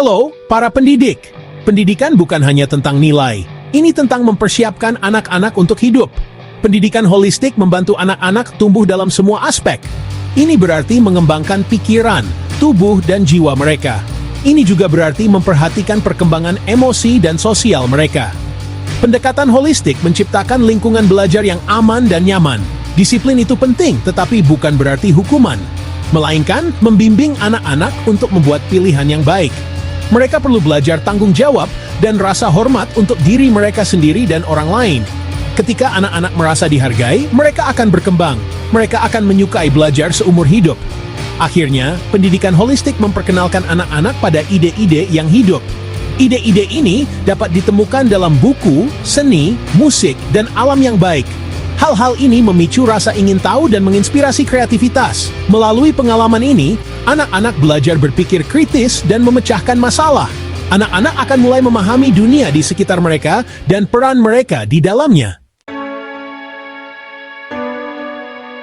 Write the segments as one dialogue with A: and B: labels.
A: Halo, para pendidik. Pendidikan bukan hanya tentang nilai. Ini tentang mempersiapkan anak-anak untuk hidup. Pendidikan holistik membantu anak-anak tumbuh dalam semua aspek. Ini berarti mengembangkan pikiran, tubuh, dan jiwa mereka. Ini juga berarti memperhatikan perkembangan emosi dan sosial mereka. Pendekatan holistik menciptakan lingkungan belajar yang aman dan nyaman. Disiplin itu penting, tetapi bukan berarti hukuman, melainkan membimbing anak-anak untuk membuat pilihan yang baik. Mereka perlu belajar tanggung jawab dan rasa hormat untuk diri mereka sendiri dan orang lain. Ketika anak-anak merasa dihargai, mereka akan berkembang. Mereka akan menyukai belajar seumur hidup. Akhirnya, pendidikan holistik memperkenalkan anak-anak pada ide-ide yang hidup. Ide-ide ini dapat ditemukan dalam buku, seni, musik, dan alam yang baik. Hal-hal ini memicu rasa ingin tahu dan menginspirasi kreativitas. Melalui pengalaman ini, anak-anak belajar berpikir kritis dan memecahkan masalah. Anak-anak akan mulai memahami dunia di sekitar mereka dan peran mereka di dalamnya.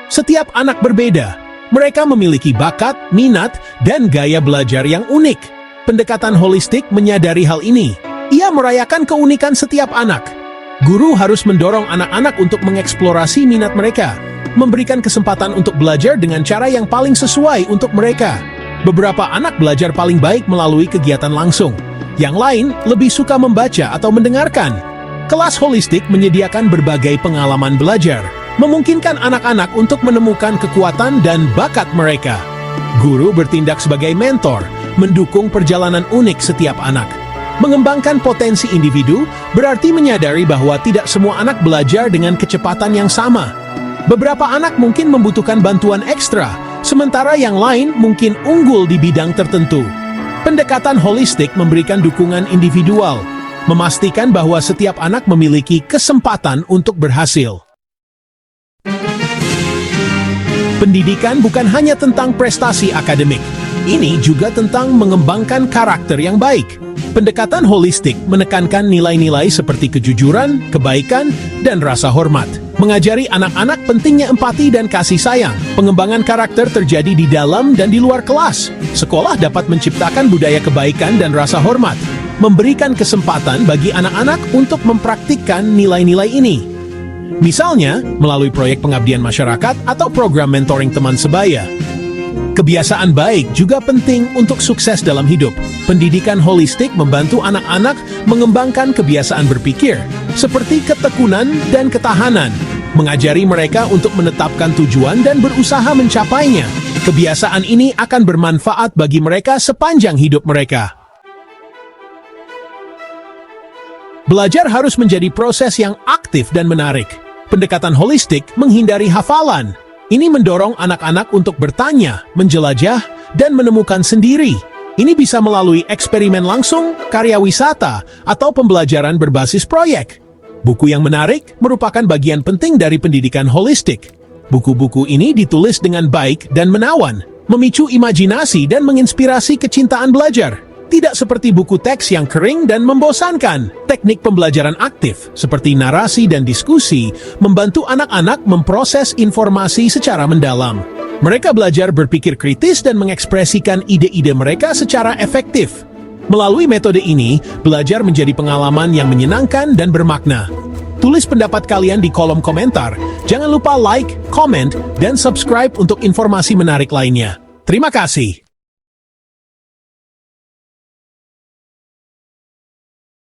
A: Setiap anak berbeda. Mereka memiliki bakat, minat, dan gaya belajar yang unik. Pendekatan holistik menyadari hal ini. Ia merayakan keunikan setiap anak. Guru harus mendorong anak-anak untuk mengeksplorasi minat mereka, memberikan kesempatan untuk belajar dengan cara yang paling sesuai untuk mereka. Beberapa anak belajar paling baik melalui kegiatan langsung. Yang lain lebih suka membaca atau mendengarkan. Kelas holistik menyediakan berbagai pengalaman belajar, memungkinkan anak-anak untuk menemukan kekuatan dan bakat mereka. Guru bertindak sebagai mentor, mendukung perjalanan unik setiap anak. Mengembangkan potensi individu berarti menyadari bahwa tidak semua anak belajar dengan kecepatan yang sama. Beberapa anak mungkin membutuhkan bantuan ekstra, sementara yang lain mungkin unggul di bidang tertentu. Pendekatan holistik memberikan dukungan individual, memastikan bahwa setiap anak memiliki kesempatan untuk berhasil. Pendidikan bukan hanya tentang prestasi akademik. Ini juga tentang mengembangkan karakter yang baik. Pendekatan holistik menekankan nilai-nilai seperti kejujuran, kebaikan, dan rasa hormat. Mengajari anak-anak pentingnya empati dan kasih sayang. Pengembangan karakter terjadi di dalam dan di luar kelas. Sekolah dapat menciptakan budaya kebaikan dan rasa hormat, memberikan kesempatan bagi anak-anak untuk mempraktikkan nilai-nilai ini. Misalnya, melalui proyek pengabdian masyarakat atau program mentoring teman sebaya. Kebiasaan baik juga penting untuk sukses dalam hidup. Pendidikan holistik membantu anak-anak mengembangkan kebiasaan berpikir, seperti ketekunan dan ketahanan, mengajari mereka untuk menetapkan tujuan dan berusaha mencapainya. Kebiasaan ini akan bermanfaat bagi mereka sepanjang hidup mereka. Belajar harus menjadi proses yang aktif dan menarik. Pendekatan holistik menghindari hafalan. Ini mendorong anak-anak untuk bertanya, menjelajah, dan menemukan sendiri. Ini bisa melalui eksperimen langsung, karya wisata, atau pembelajaran berbasis proyek. Buku yang menarik merupakan bagian penting dari pendidikan holistik. Buku-buku ini ditulis dengan baik dan menawan, memicu imajinasi dan menginspirasi kecintaan belajar. Tidak seperti buku teks yang kering dan membosankan. Teknik pembelajaran aktif, seperti narasi dan diskusi, membantu anak-anak memproses informasi secara mendalam. Mereka belajar berpikir kritis dan mengekspresikan ide-ide mereka secara efektif. Melalui metode ini, belajar menjadi pengalaman yang menyenangkan dan bermakna. Tulis pendapat kalian di kolom komentar. Jangan lupa like, comment, dan subscribe untuk informasi menarik lainnya. Terima kasih.